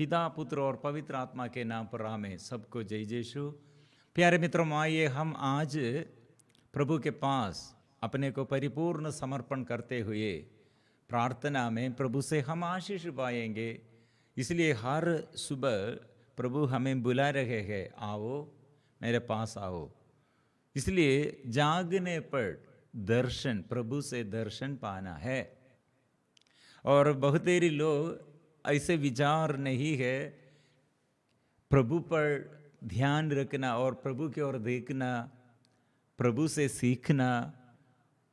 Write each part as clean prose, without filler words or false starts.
पिता पुत्र और पवित्र आत्मा के नाम पर आमेन। सबको जय यीशु। प्यारे मित्रों, आइए हम आज प्रभु के पास अपने को परिपूर्ण समर्पण करते हुए प्रार्थना में प्रभु से हम आशीष पाएंगे। इसलिए हर सुबह प्रभु हमें बुला रहे हैं, आओ मेरे पास आओ। इसलिए जागने पर दर्शन, प्रभु से दर्शन पाना है। और बहुत देरी लोग ऐसे विचार नहीं है, प्रभु पर ध्यान रखना और प्रभु की ओर देखना, प्रभु से सीखना,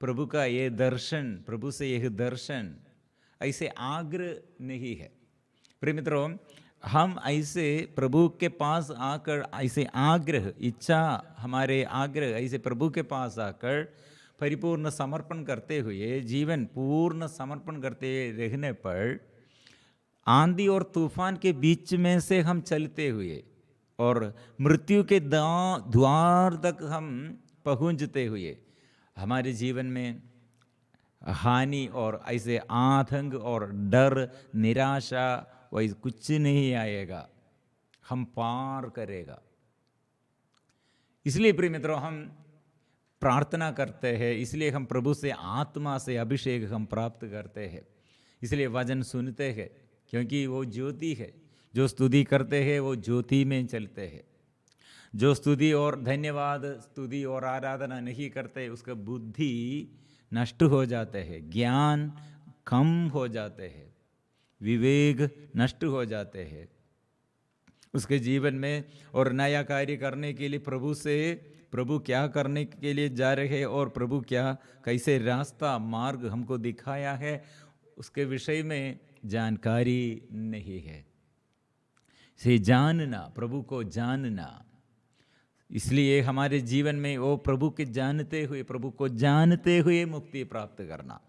प्रभु का ये दर्शन, प्रभु से यह दर्शन, ऐसे आग्रह नहीं है। प्रिय मित्रों, हम ऐसे प्रभु के पास आकर ऐसे आग्रह, इच्छा, हमारे आग्रह ऐसे प्रभु के पास आकर परिपूर्ण समर्पण करते हुए, जीवन पूर्ण समर्पण करते रहने पर आंधी और तूफान के बीच में से हम चलते हुए और मृत्यु के द्वार तक हम पहुंचते हुए हमारे जीवन में हानि और ऐसे आतंक और डर, निराशा वैसे कुछ नहीं आएगा, हम पार करेगा। इसलिए प्रिय मित्रों, हम प्रार्थना करते हैं, इसलिए हम प्रभु से आत्मा से अभिषेक हम प्राप्त करते हैं, इसलिए वचन सुनते हैं, क्योंकि वो ज्योति है। जो स्तुति करते हैं वो ज्योति में चलते हैं। जो स्तुति और धन्यवाद, स्तुति और आराधना नहीं करते, उसका बुद्धि नष्ट हो जाते हैं, ज्ञान कम हो जाते हैं, विवेक नष्ट हो जाते हैं उसके जीवन में। और नया कार्य करने के लिए प्रभु से, प्रभु क्या करने के लिए जा रहे हैं और प्रभु क्या कैसे रास्ता मार्ग हमको दिखाया है, उसके विषय में जानकारी नहीं है। से जानना, प्रभु को जानना, इसलिए हमारे जीवन में वो प्रभु के जानते हुए, प्रभु को जानते हुए मुक्ति प्राप्त करना।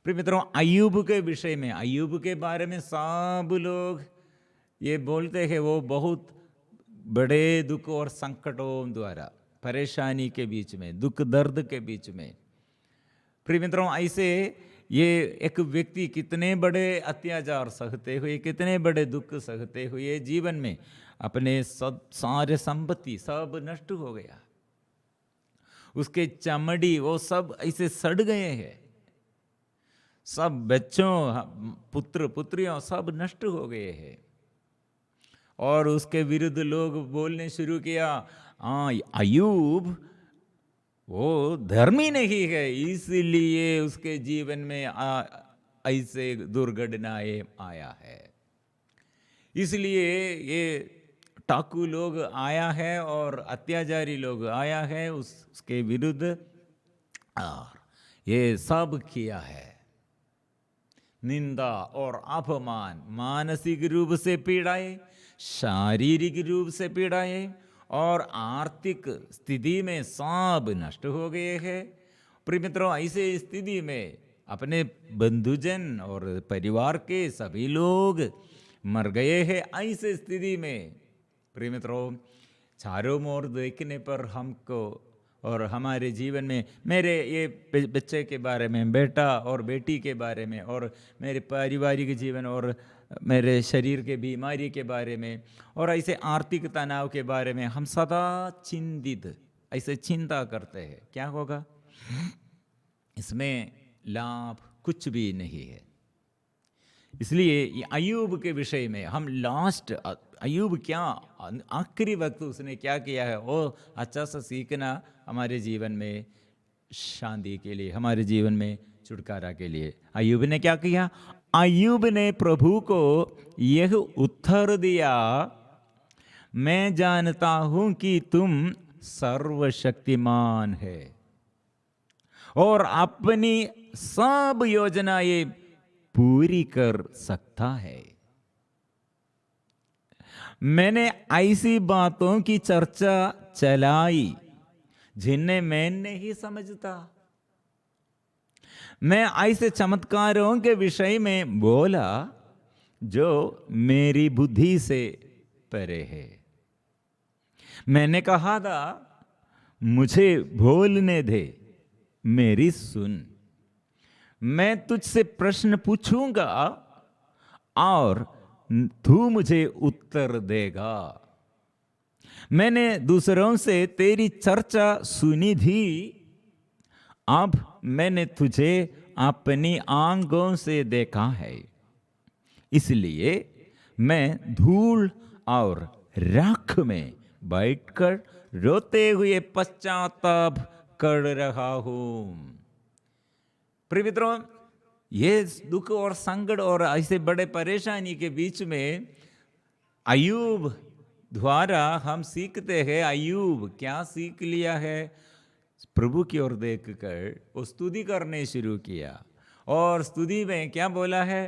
प्रिय मित्रों, अय्यूब के विषय में, अय्यूब के बारे में सब लोग ये बोलते हैं, वो बहुत बड़े दुख और संकटों द्वारा, परेशानी के बीच में, दुख दर्द के बीच में। प्रिय मित्रों, ऐसे ये एक व्यक्ति कितने बड़े अत्याचार सहते हुए, कितने बड़े दुख सहते हुए जीवन में अपने सब सारे संपत्ति सब नष्ट हो गया, उसके चमड़ी वो सब ऐसे सड़ गए हैं, सब बच्चों, पुत्र पुत्रियों सब नष्ट हो गए हैं। और उसके विरुद्ध लोग बोलने शुरू किया, अय्यूब वो धर्मी नहीं है, इसलिए उसके जीवन में ऐसे दुर्घटनाएं आया है। इसलिए ये टाकू लोग आया है और अत्याचारी लोग आया है, उसके विरुद्ध और ये सब किया है। निंदा और अपमान, मानसिक रूप से पीड़ाए, शारीरिक रूप से पीड़ाए और आर्थिक स्थिति में सब नष्ट हो गए हैं। प्रिय मित्रों, ऐसे स्थिति में अपने बंधुजन और परिवार के सभी लोग मर गए हैं। ऐसे स्थिति में प्रिय मित्रों, चारों ओर देखने पर हमको और हमारे जीवन में, मेरे ये बच्चे के बारे में, बेटा और बेटी के बारे में, और मेरे पारिवारिक जीवन और मेरे शरीर के बीमारी के बारे में, और ऐसे आर्थिक तनाव के बारे में हम सदा चिंतित, ऐसे चिंता करते हैं, क्या होगा, इसमें लाभ कुछ भी नहीं है। इसलिए अय्यूब के विषय में हम लास्ट, अय्यूब क्या आखिरी वक्त उसने क्या किया है, वो अच्छा सा सीखना हमारे जीवन में शांति के लिए, हमारे जीवन में छुटकारा के लिए। अय्यूब ने क्या किया? अय्यूब ने प्रभु को यह उत्तर दिया, मैं जानता हूं कि तुम सर्वशक्तिमान है और अपनी सब योजनाएं पूरी कर सकता है। मैंने ऐसी बातों की चर्चा चलाई जिन्हें मैं नहीं समझता, मैं ऐसे चमत्कारों के विषय में बोला जो मेरी बुद्धि से परे है। मैंने कहा था, मुझे बोलने दे, मेरी सुन, मैं तुझसे प्रश्न पूछूंगा और तू मुझे उत्तर देगा। मैंने दूसरों से तेरी चर्चा सुनी थी, अब मैंने तुझे अपनी आंखों से देखा है, इसलिए मैं धूल और राख में बैठकर रोते हुए पश्चाताप कर रहा हूं। प्रिय मित्रों, ये दुख और संकट और ऐसे बड़े परेशानी के बीच में अय्यूब द्वारा हम सीखते हैं, अय्यूब क्या सीख लिया है? प्रभु की ओर देखकर वो स्तुति करने शुरू किया, और स्तुति में क्या बोला है?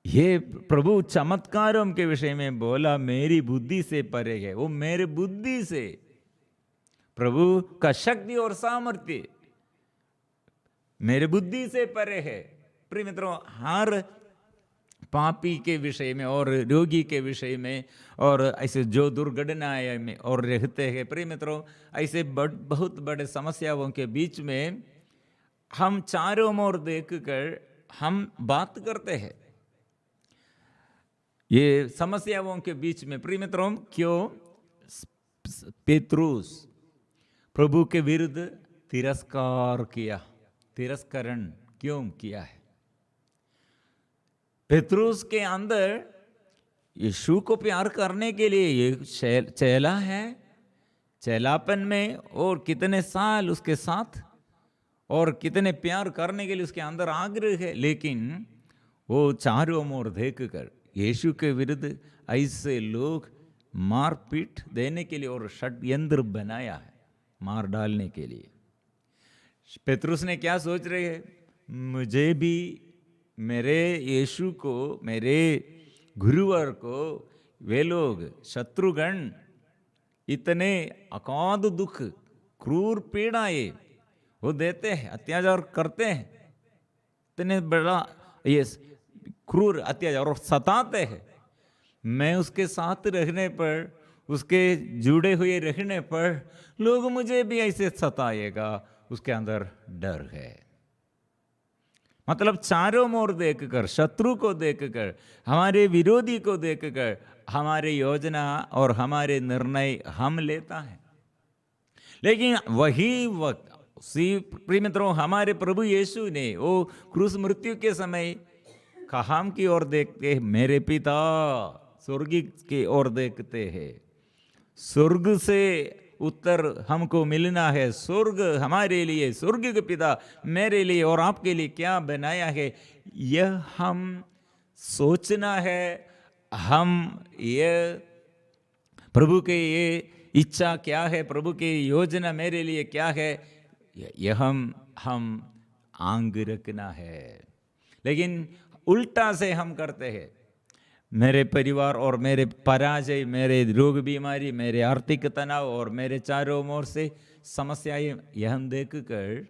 ये प्रभु चमत्कारों के विषय में बोला, मेरी बुद्धि से परे है। वो मेरे बुद्धि से, प्रभु का शक्ति और सामर्थ्य मेरे बुद्धि से परे है। प्रिय मित्रों, हर पापी के विषय में और रोगी के विषय में और ऐसे जो दुर्घटनाएं में और रहते हैं, प्रिय मित्रों, ऐसे बहुत बड़े समस्याओं के बीच में हम चारों ओर देखकर हम बात करते हैं। ये समस्याओं के बीच में प्रिय मित्रों, क्यों पेत्रुस प्रभु के विरुद्ध तिरस्कार किया? तिरस्करण क्यों किया है? पेत्रुस के अंदर यीशु को प्यार करने के लिए ये चेला है, चेलापन में, और कितने साल उसके साथ और कितने प्यार करने के लिए उसके अंदर आग्रह है, लेकिन वो चारों ओर देखकर यीशु के विरुद्ध ऐसे लोग मारपीट देने के लिए और षड्यंत्र बनाया है मार डालने के लिए। पेत्रुस ने क्या सोच रहे हैं? मुझे भी मेरे यीशु को, मेरे गुरुवर को वे लोग शत्रुगण इतने अकाद दुख, क्रूर पीड़ाएं वो देते हैं, अत्याचार करते हैं, इतने बड़ा ये क्रूर अत्याचार और सताते हैं। मैं उसके साथ रहने पर, उसके जुड़े हुए रहने पर लोग मुझे भी ऐसे सताएगा, उसके अंदर डर है। मतलब चारों ओर देखकर, शत्रु को देखकर, हमारे विरोधी को देखकर हमारे योजना और हमारे निर्णय हम लेता है। लेकिन वही वक्त प्रिय मित्रों, हमारे प्रभु यीशु ने वो क्रूस मृत्यु के समय कहाँ की ओर देखते हैं? मेरे पिता स्वर्ग की ओर देखते हैं। स्वर्ग से उत्तर हमको मिलना है। स्वर्ग हमारे लिए, स्वर्ग के पिता मेरे लिए और आपके लिए क्या बनाया है, यह हम सोचना है। हम ये प्रभु के ये इच्छा क्या है, प्रभु की योजना मेरे लिए क्या है, यह हम आंग रखना है। लेकिन उल्टा से हम करते हैं। मेरे परिवार और मेरे पराजय, मेरे रोग बीमारी, मेरे आर्थिक तनाव और मेरे चारों ओर से समस्याएं, यह हम देखकर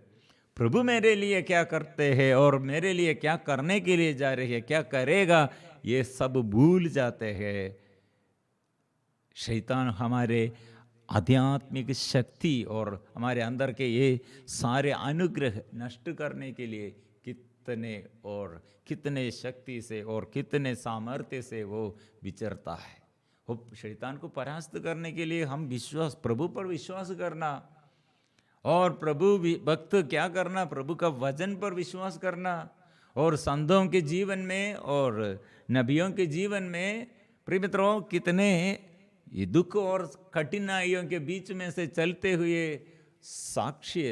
प्रभु मेरे लिए क्या करते हैं और मेरे लिए क्या करने के लिए जा रहे हैं, क्या करेगा, ये सब भूल जाते हैं। शैतान हमारे आध्यात्मिक शक्ति और हमारे अंदर के ये सारे अनुग्रह नष्ट करने के लिए कितने शक्ति से और कितने सामर्थ्य से वो विचरता है। वो शैतान को परास्त करने के लिए हम प्रभु पर विश्वास करना, और प्रभु भक्त क्या करना, प्रभु का वचन पर विश्वास करना, और संतों के जीवन में और नबियों के जीवन में प्रिय मित्रों कितने ये दुख और कठिनाइयों के बीच में से चलते हुए साक्षी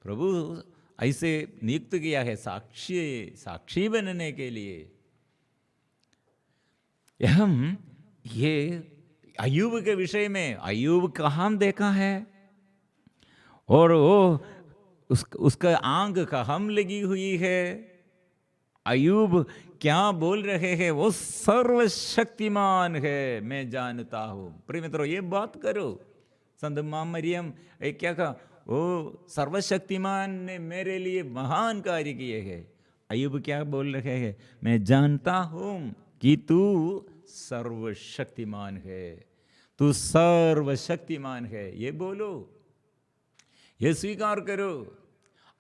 प्रभु ऐसे नियुक्त किया है, साक्षी बनने के लिए। हम ये अय्यूब के विषय में, अय्यूब कहाँ देखा है, और वो उसका आंख कहाँ लगी हुई है। अय्यूब क्या बोल रहे हैं? वो सर्वशक्तिमान है, मैं जानता हूं। प्रिय मित्रों, ये बात करो। संत मां मरियम क्या कहा? वो सर्वशक्तिमान ने मेरे लिए महान कार्य किए हैं। अय्यूब क्या बोल रहे हैं? मैं जानता हूं कि तू सर्वशक्तिमान है, तू सर्वशक्तिमान है। ये बोलो, ये स्वीकार करो।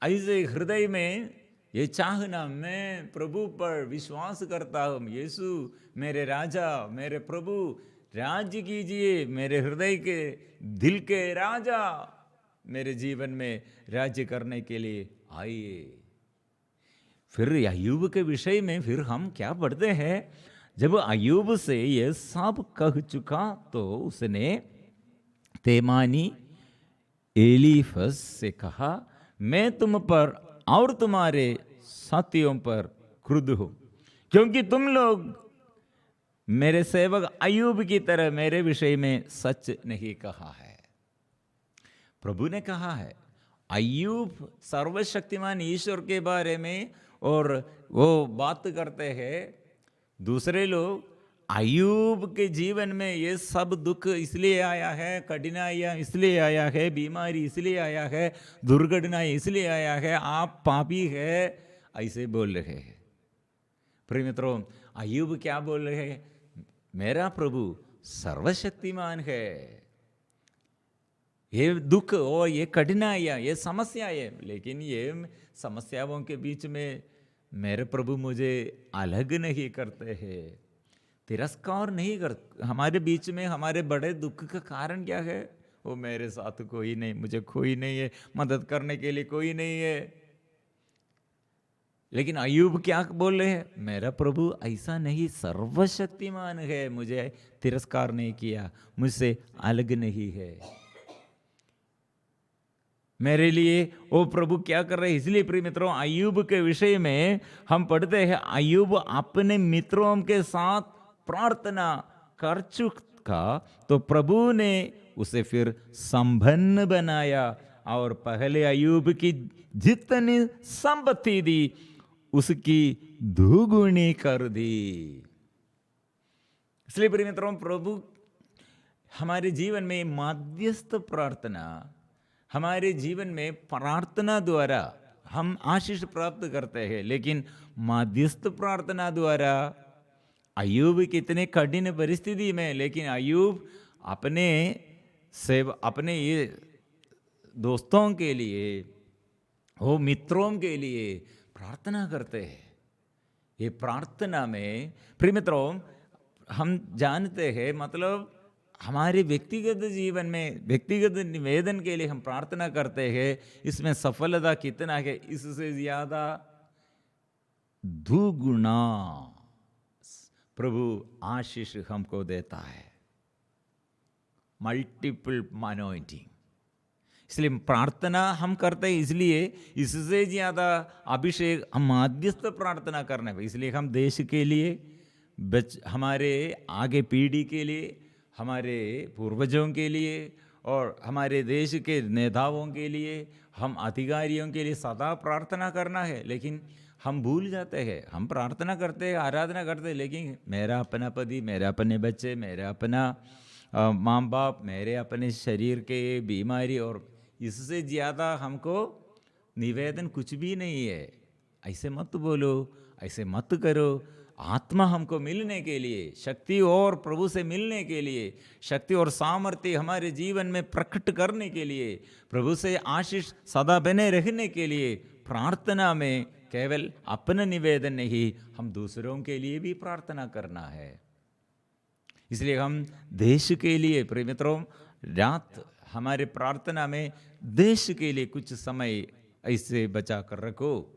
ऐसे हृदय में ये चाहना, मैं प्रभु पर विश्वास करता हूँ, यीशु मेरे राजा, मेरे प्रभु, राज्य कीजिए मेरे हृदय के, दिल के राजा, मेरे जीवन में राज्य करने के लिए आइए। फिर अय्यूब के विषय में फिर हम क्या पढ़ते हैं, जब अय्यूब से ये सब कह चुका तो उसने तेमानी एलीफस से कहा, मैं तुम पर और तुम्हारे साथियों पर क्रुद्ध हूं, क्योंकि तुम लोग मेरे सेवक अय्यूब की तरह मेरे विषय में सच नहीं कहा है। प्रभु ने कहा है अय्यूब सर्वशक्तिमान ईश्वर के बारे में, और वो बात करते हैं दूसरे लोग अय्यूब के जीवन में ये सब दुख इसलिए आया है, कठिनाइयाँ इसलिए आया है, बीमारी इसलिए आया है, दुर्घटनाएं इसलिए आया है, आप पापी है, ऐसे बोल रहे हैं। प्रिय मित्रों, अय्यूब क्या बोल रहे हैं, मेरा प्रभु सर्वशक्तिमान है, ये दुख और ये कठिनाइयाँ, ये समस्याएं, लेकिन ये समस्याओं के बीच में मेरे प्रभु मुझे अलग नहीं करते हैं, तिरस्कार नहीं करते। हमारे बीच में हमारे बड़े दुख का कारण क्या है, वो मेरे साथ कोई नहीं, मुझे कोई नहीं है, मदद करने के लिए कोई नहीं है। लेकिन अय्यूब क्या बोल रहे हैं, मेरा प्रभु ऐसा नहीं, सर्वशक्तिमान है, मुझे तिरस्कार नहीं किया, मुझसे अलग नहीं है, मेरे लिए वो प्रभु क्या कर रहे हैं। इसलिए प्रिय मित्रों, अय्यूब के विषय में हम पढ़ते हैं, अय्यूब अपने मित्रों के साथ प्रार्थना कर चुका तो प्रभु ने उसे फिर संपन्न बनाया और पहले अय्यूब की जितनी संपत्ति दी उसकी दुगुनी कर दी। इसलिए प्रिय मित्रों, प्रभु हमारे जीवन में मध्यस्थ प्रार्थना, हमारे जीवन में प्रार्थना द्वारा हम आशीष प्राप्त करते हैं, लेकिन मध्यस्थ प्रार्थना द्वारा अय्यूब कितने कठिन परिस्थिति में, लेकिन अय्यूब अपने ये दोस्तों के लिए, वो मित्रों के लिए प्रार्थना करते हैं। ये प्रार्थना में प्रिय मित्रों हम जानते हैं, मतलब हमारे व्यक्तिगत जीवन में व्यक्तिगत निवेदन के लिए हम प्रार्थना करते हैं, इसमें सफलता कितना है, इससे ज्यादा दुगुना प्रभु आशीष हमको देता है, मल्टीपल अनॉइंटिंग। इसलिए प्रार्थना हम करते हैं, इसलिए इससे ज्यादा अभिषेक हम मध्यस्थ प्रार्थना करने पर। इसलिए हम देश के लिए, हमारे आगे पीढ़ी के लिए, हमारे पूर्वजों के लिए और हमारे देश के नेताओं के लिए, हम अधिकारियों के लिए सदा प्रार्थना करना है। लेकिन हम भूल जाते हैं, हम प्रार्थना करते हैं, आराधना करते हैं, लेकिन मेरा अपना पति, मेरे अपने बच्चे, मेरा अपना माँ बाप, मेरे अपने शरीर के बीमारी, और इससे ज़्यादा हमको निवेदन कुछ भी नहीं है। ऐसे मत बोलो, ऐसे मत करो। आत्मा हमको मिलने के लिए, शक्ति और प्रभु से मिलने के लिए, शक्ति और सामर्थ्य हमारे जीवन में प्रकट करने के लिए, प्रभु से आशीष सदा बने रहने के लिए प्रार्थना में केवल अपना निवेदन नहीं, हम दूसरों के लिए भी प्रार्थना करना है। इसलिए हम देश के लिए, प्रिय मित्रों, रात हमारे प्रार्थना में देश के लिए कुछ समय ऐसे बचा कर रखो।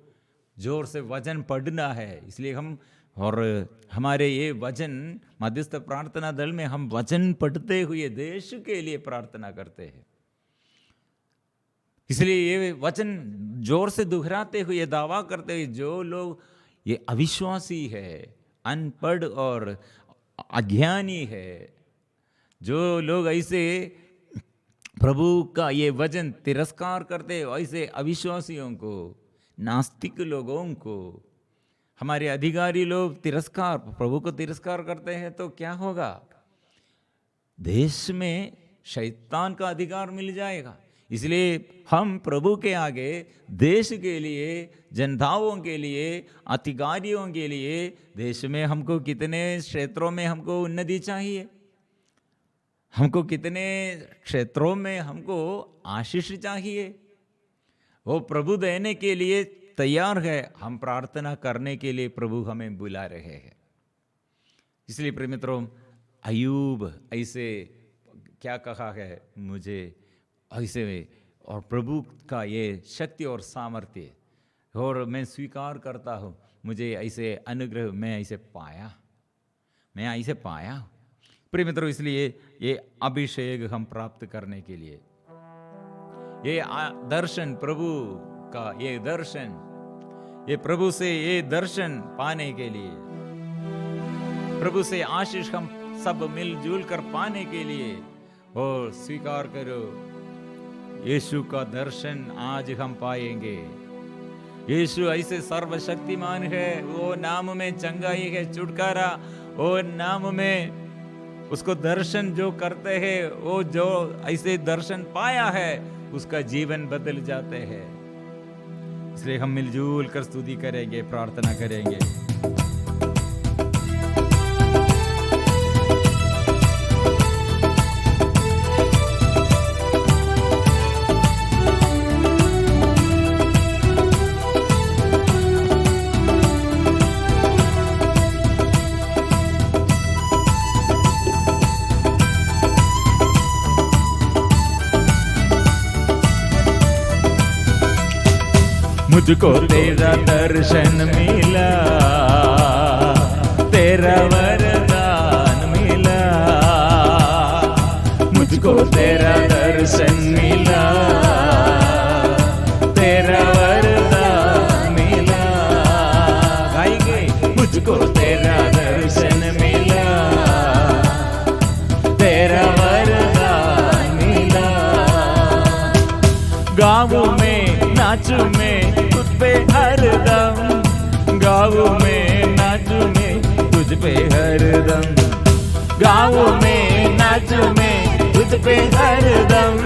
जोर से वचन पढ़ना है, इसलिए हम, और हमारे ये वचन मध्यस्थ प्रार्थना दल में हम वचन पढ़ते हुए देश के लिए प्रार्थना करते हैं। इसलिए ये वचन जोर से दोहराते हुए दावा करते हुए, जो लोग ये अविश्वासी है, अनपढ़ और अज्ञानी है, जो लोग ऐसे प्रभु का ये वचन तिरस्कार करते, ऐसे अविश्वासियों को, नास्तिक लोगों को, हमारे अधिकारी लोग तिरस्कार, प्रभु को तिरस्कार करते हैं, तो क्या होगा, देश में शैतान का अधिकार मिल जाएगा। इसलिए हम प्रभु के आगे देश के लिए, जनताओं के लिए, अधिकारियों के लिए, देश में हमको कितने क्षेत्रों में हमको उन्नति चाहिए, हमको कितने क्षेत्रों में हमको आशीष चाहिए, वो प्रभु देने के लिए तैयार है, हम प्रार्थना करने के लिए प्रभु हमें बुला रहे हैं। इसलिए प्रिय मित्रों, अय्यूब ऐसे क्या कहा है, मुझे ऐसे, और प्रभु का ये शक्ति और सामर्थ्य, और मैं स्वीकार करता हूँ, मुझे ऐसे अनुग्रह मैं ऐसे पाया। प्रिय मित्रों, इसलिए ये अभिषेक हम प्राप्त करने के लिए, ये दर्शन प्रभु का, ये दर्शन, ये प्रभु से ये दर्शन पाने के लिए, प्रभु से आशीष हम सब मिलजुल कर पाने के लिए, और स्वीकार करो, यीशु का दर्शन आज हम पाएंगे। यीशु ऐसे सर्वशक्तिमान है, वो नाम में चंगाई है, छुटकारा, वो नाम में उसको दर्शन जो करते हैं, वो जो ऐसे दर्शन पाया है, उसका जीवन बदल जाते हैं। इसलिए हम मिलजुल कर स्तुति करेंगे, प्रार्थना करेंगे। मुझको तेरा दर्शन मिला, तेरा वरदान मिला, मुझको तेरा दर्शन मिला, तेरा वरदान मिला। गाएंगे, मुझको तेरा दर्शन मिला, तेरा वरदान मिला। गाँव में नाचू में पे हरदम, गाँव में नाचू में तुझ पे हरदम, गाँव में नाचू में तुझ पे हरदम,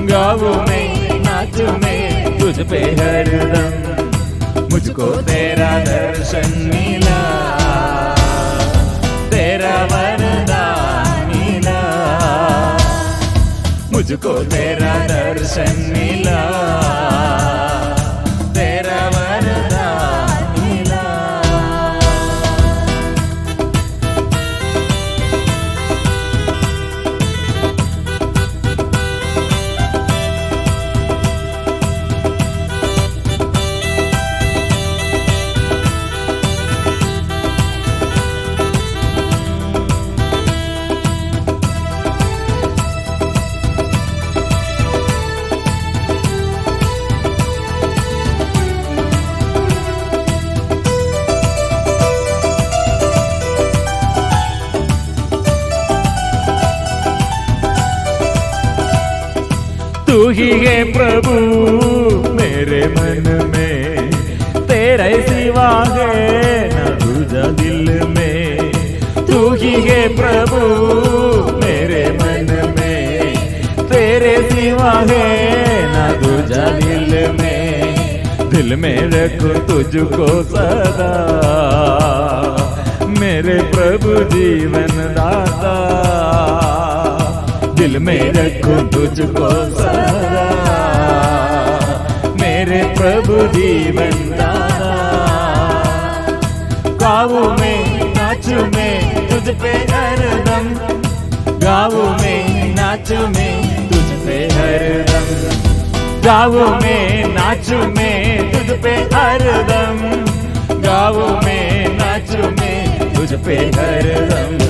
गाँव में नाचू में तुझ पे हरदम। मुझको तेरा दर्शन मिला, तेरा वरदान मिला, मुझको तेरा दर्शन मिला, तू ही है प्रभु मेरे मन में, तेरा सिवा है ना दूजा दिल में। तू ही है प्रभु मेरे मन में, तेरे सिवा है ना दूजा दिल में। दिल में रखूं तुझको सदा, मेरे प्रभु जीवन दाता। दिल में रखूं तुझको सदा, मेरे प्रभु जीवन दाता। गाऊं में नाचूं में तुझ पे हरदम, गाऊं में नाचूं में तुझ पे हरदम, गाऊं में नाचूं में तुझ पे हरदम, गाऊं में नाचूं में तुझ पे हरदम।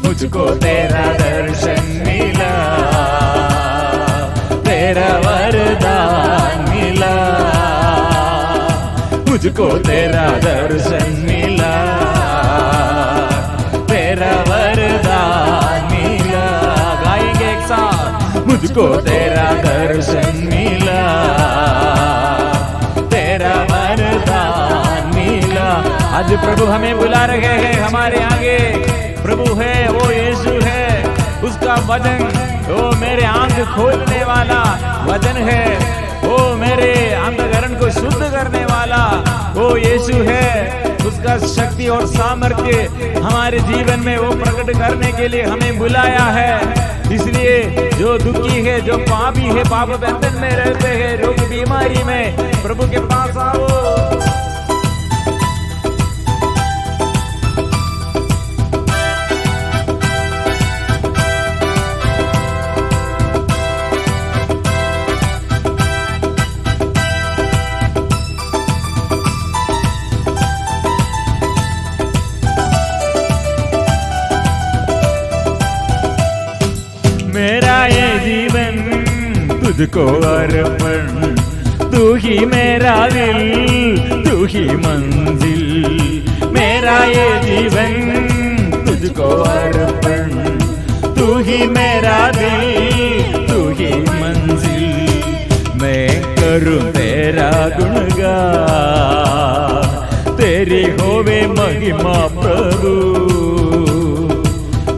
मुझको तेरा दर्शन मिला, तेरा वरदान मिला, मुझको तेरा दर्शन मिला, तेरा वरदान मिला। गाएंगे एक साथ, मुझको तेरा दर्शन मिला, तेरा वरदान मिला। आज प्रभु हमें बुला रहे हैं, हमारे आगे प्रभु है, वो यीशु है। उसका वचन वो मेरे आंख खोलने वाला वचन है, वो मेरे अंतःकरण को शुद्ध करने वाला वो यीशु है। उस उसका शक्ति और सामर्थ्य हमारे जीवन में वो प्रकट करने के लिए हमें बुलाया है। इसलिए जो दुखी है, जो पापी है, पाप बंधन में रहते हैं, रोग बीमारी में, प्रभु के पास आओ। मेरा ये जीवन तुझको अर्पण, तू ही मेरा दिल, तू ही मंजिल। मेरा ये जीवन तुझको अर्पण, तू ही मेरा दिल, तू ही मंजिल। मैं करूं तेरा गुणगान, तेरी होवे महिमा प्रभु।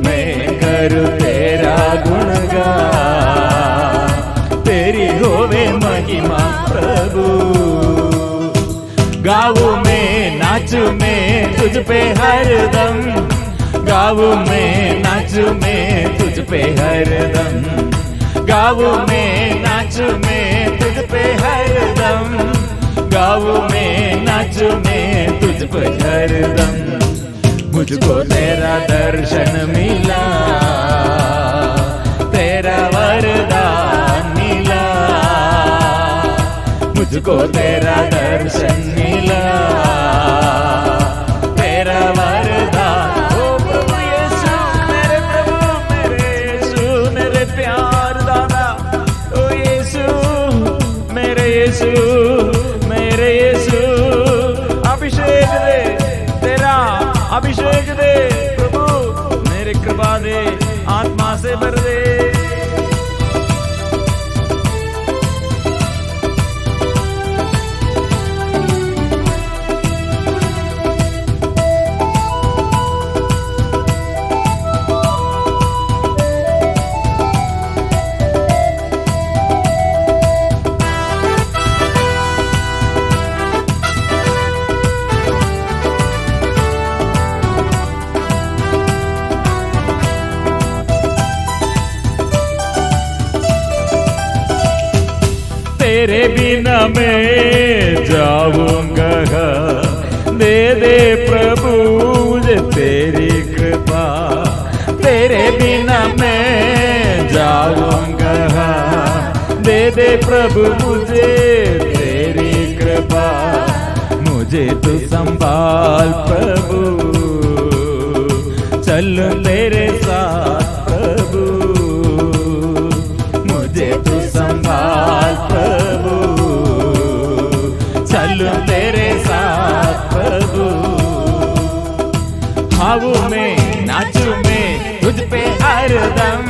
मैं करूं तेरा गुणगान, तेरी होवे महिमा प्रभु। गाऊं मैं, नाचूं मैं तुझ पे हरदम, गाऊं मैं, नाचूं मैं तुझ पे हरदम। गाऊं मैं, नाचूं मैं तुझ पे हरदम, गाऊं मैं, नाचूं मैं तुझ पे हरदम। मुझको तेरा दर्शन मिला, तेरा वरदान मिला। मुझको तेरा दर्शन मिला, तेरा वरदान। ओ प्रभु यीशु, मेरे प्रभु, मेरे यीशु, मेरे प्यार दादा। ओ यीशु, मेरे यीशु, मेरे यीशु। अभिषेक दे, तेरा अभिषेक दे प्रभु, मेरे कृपा दे, आत्मा से भर दे। तेरे बिना मैं जाऊंगा, दे दे प्रभु मुझे तेरी कृपा। तेरे बिना मैं जाऊंगा, दे दे प्रभु मुझे तेरी कृपा। मुझे तू संभाल प्रभु, चल तेरे साथ प्रभु। मुझे तू संभाल प्रभु, चल तेरे साथ प्रभु। गाऊं में, नाचूं में तुझ पे हरदम,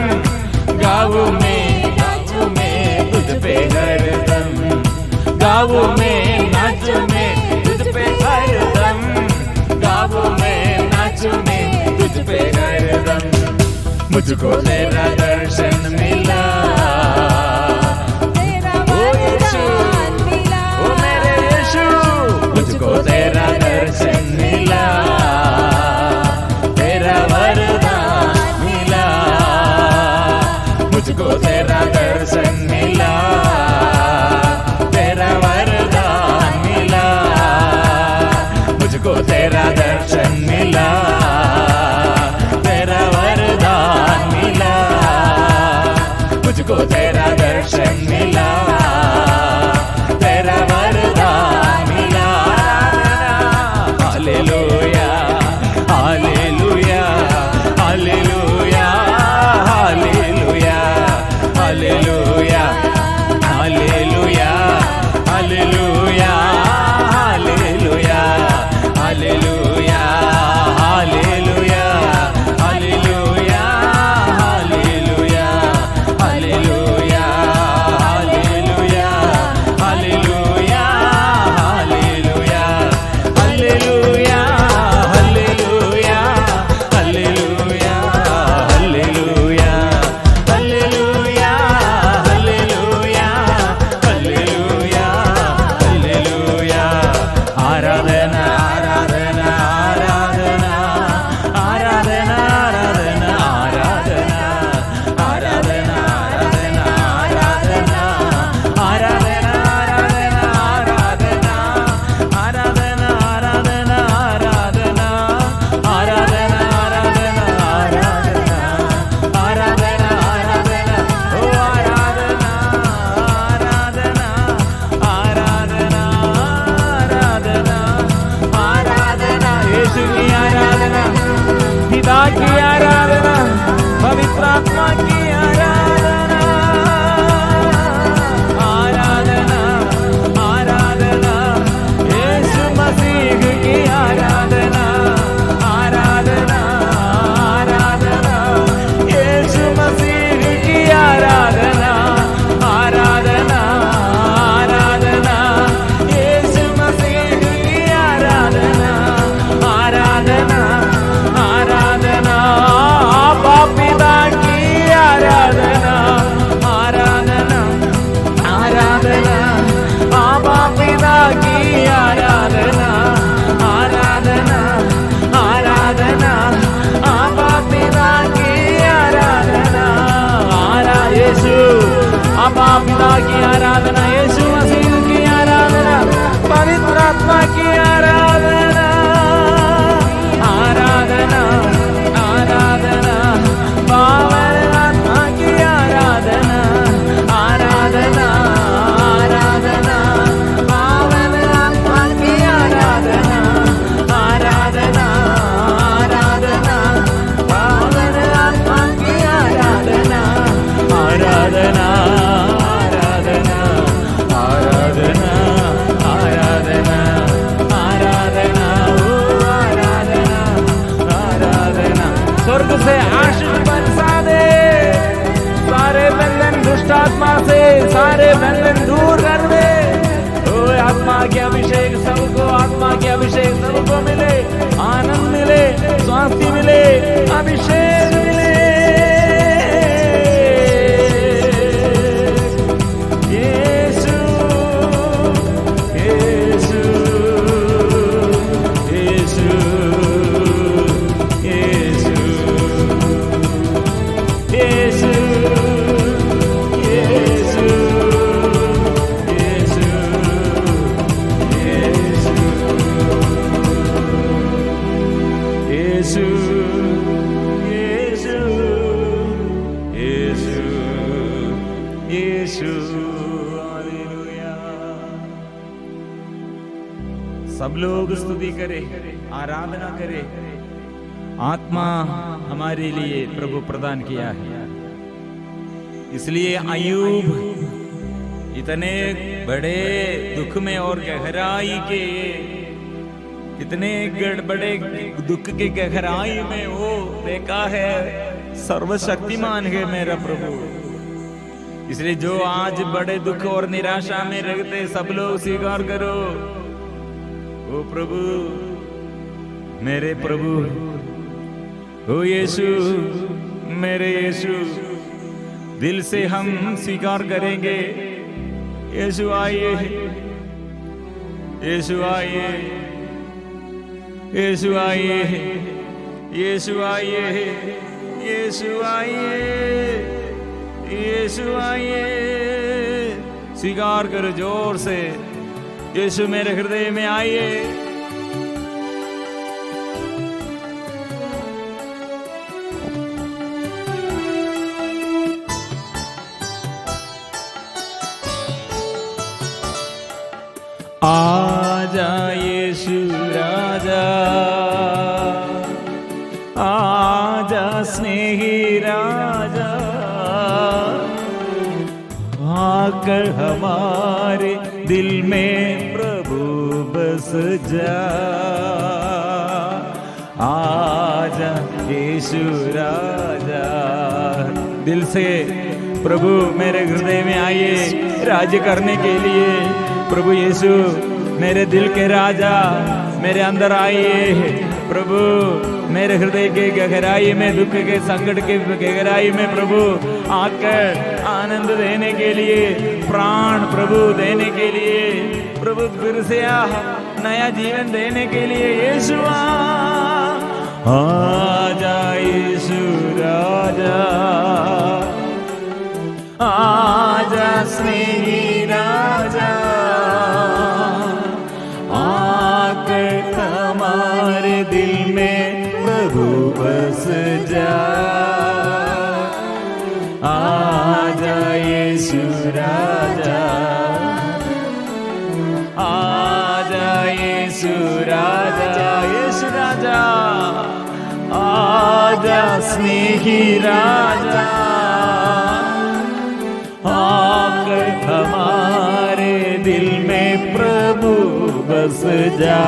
गाऊं में, नाचूं में तुझ पे हरदम। गाऊं में, नाचूं में तुझ पे हरदम, गाऊं में, नाचूं में तुझ पे हरदम। मुझको तेरा दर्शन मिला, मुझको तेरा दर्शन मिला, तेरा वरदान मिला। मुझको तेरा दर्शन मिला, तेरा वरदान मिला। मुझको तेरा दर्शन मिला, तेरा वरदान मिला। अब्बा पिता की आराधना, यीशु मसीह की आराधना, पवित्र आत्मा की आराधना, आराधना आराधना, पावन आत्मा की आराधना, आराधना आराधना, पावन आत्मा की आराधना, आराधना आराधना, पावन आत्मा की आराधना, आराधना आराधना, आराधना आराधना, आराधना ओ आराधना, आराधना। स्वर्ग से आशीष बरसा दे, सारे बंधन दुष्ट आत्मा से सारे बंधन दूर कर दे। ओ आत्मा के अभिषेक सबको, आत्मा के अभिषेक सबको मिले, आनंद मिले, स्वास्थ्य मिले, अभिषेक मिले। यीशु यीशु यीशु यीशु यीशु यीशु यीशु यीशु यीशु यीशु, हालेलुया। सब लोग स्तुति करे, आराधना करे। आत्मा हमारे लिए प्रभु प्रदान किया है, इसलिए अय्यूब इतने बड़े दुख में और गहराई के, कितने बड़े दुख के गहराई में वो देखा है, सर्वशक्तिमान है मेरा प्रभु। इसलिए जो आज बड़े दुख और निराशा में रहते, सब लोग स्वीकार करो, ओ प्रभु, मेरे प्रभु, ओ यीशु, मेरे यीशु, दिल से हम स्वीकार करेंगे। यीशु आइए, यीशु आइए, यीशु आइए, यीशु आइए, यीशु आइए, यीशु आइए। स्वीकार करो जोर से, यीशु मेरे हृदय में आइए। आजा यीशु राजा, आजा स्नेही राजा, आकर हमारे दिल में प्रभु बस जा। आजा यीशु राजा, दिल से प्रभु मेरे हृदय में आइए राज्य करने के लिए। प्रभु यीशु मेरे दिल के राजा, मेरे अंदर आइए प्रभु, मेरे हृदय के गहराई में, दुख के संकट के गहराई में प्रभु आकर आनंद देने के लिए, प्राण प्रभु देने के लिए, प्रभु फिर से नया जीवन देने के लिए। यीशु आजा यीशु राजा, आजा स्नेही राजा, आकर हमारे दिल में प्रभु बस जा। आजा यीशु राजा, आजा यीशु राजा, यीशु राजा, आजा स्नेही राजा, आकर हमारे दिल में प्रभु बस जा।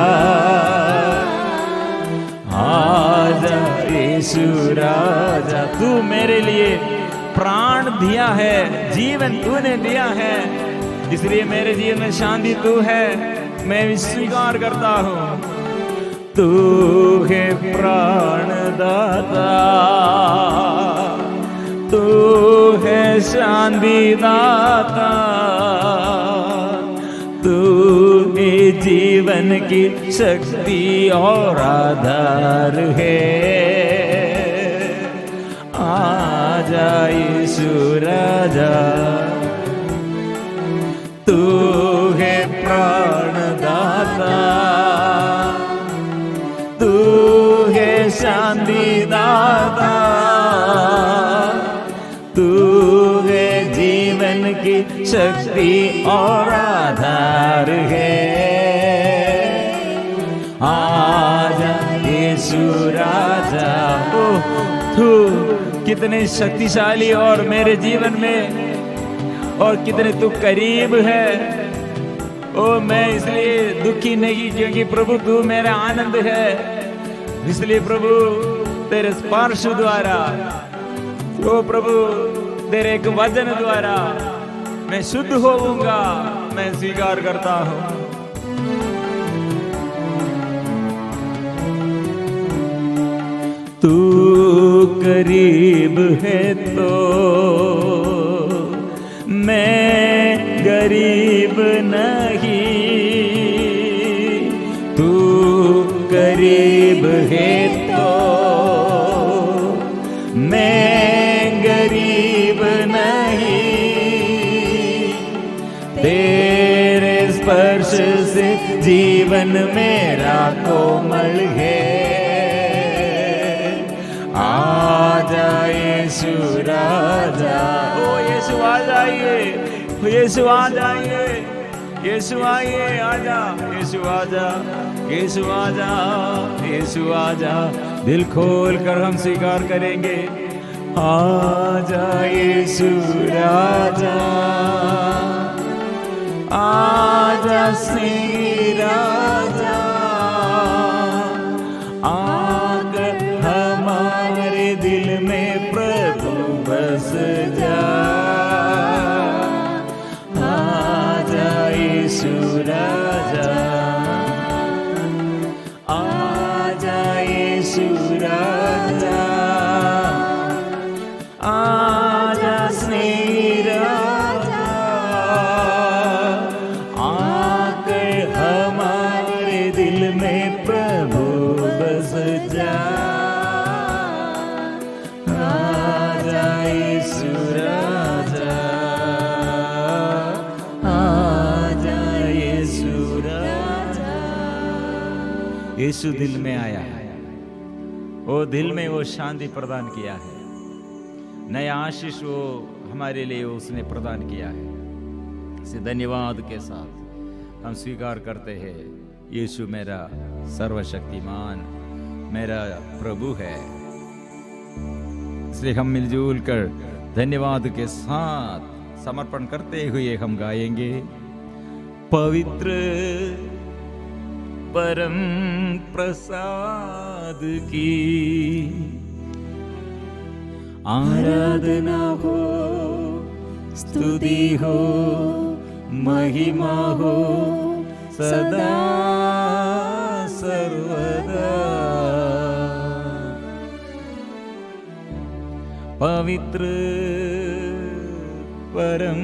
आजा यीशु राजा, तू मेरे लिए प्राण दिया है, जीवन तूने दिया है, इसलिए मेरे जीवन में शांति तू है, मैं स्वीकार करता हूँ। तू है प्राण दाता, तू है शांति दाता, तू ही जीवन की शक्ति और आधार है। आजा यीशु राजा, शांति दाता, तू है जीवन की शक्ति और आधार है। आजा यीशु राजा, ओ तू कितने शक्तिशाली और मेरे जीवन में, और कितने तू करीब है। ओ मैं इसलिए दुखी नहीं क्योंकि प्रभु तू मेरा आनंद है। इसलिए प्रभु तेरे स्पर्श द्वारा, ओ प्रभु तेरे एक वचन द्वारा मैं शुद्ध होऊंगा, मैं स्वीकार करता हूं। तू करीब है तो मैं गरीब नहीं, तू करीब है तो मैं गरीब नहीं, तेरे स्पर्श से जीवन मेरा कोमल है। आजा यीशु राजा, ओ यीशु आ जाइए, यीशु आ जाइए, यीशु आइए, आजा यीशु आजा, यीशु आजा, यीशु आजा। दिल खोल कर हम स्वीकार करेंगे। आजा यीशु राजा, आजा श्री राजा, आकर हमारे दिल में प्रभु बस जा। आजा यीशु राजा, आजा यीशु राजा, आजा स्नेह राजा, आकर हमारे दिल में प्रभु बस जा। आजा यीशु राजा, आजा यीशु राजा। यीशु दिल में आया है, वो दिल में वो शांति प्रदान किया है, नया आशीष वो हमारे लिए उसने प्रदान किया है। इसे धन्यवाद के साथ हम स्वीकार करते हैं, यीशु मेरा सर्वशक्तिमान, मेरा प्रभु है। इसलिए हम मिलजुल कर धन्यवाद के साथ समर्पण करते हुए हम गाएंगे। पवित्र परम प्रसाद की आराधना हो, स्तुति हो, महिमा हो सदा सर्वदा। पवित्र परम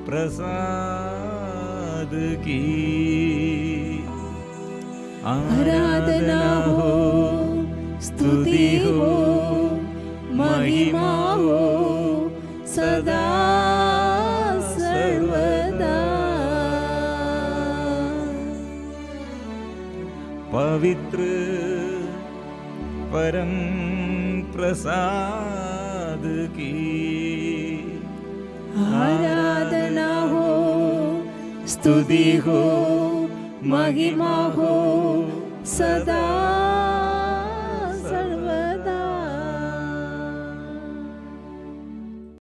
प्रसाद की आराधना हो, स्तुति हो, महिमा हो सदा सर्वदा। पवित्र परम प्रसाद की आराधना हो, स्तुति हो, महिमा हो सदा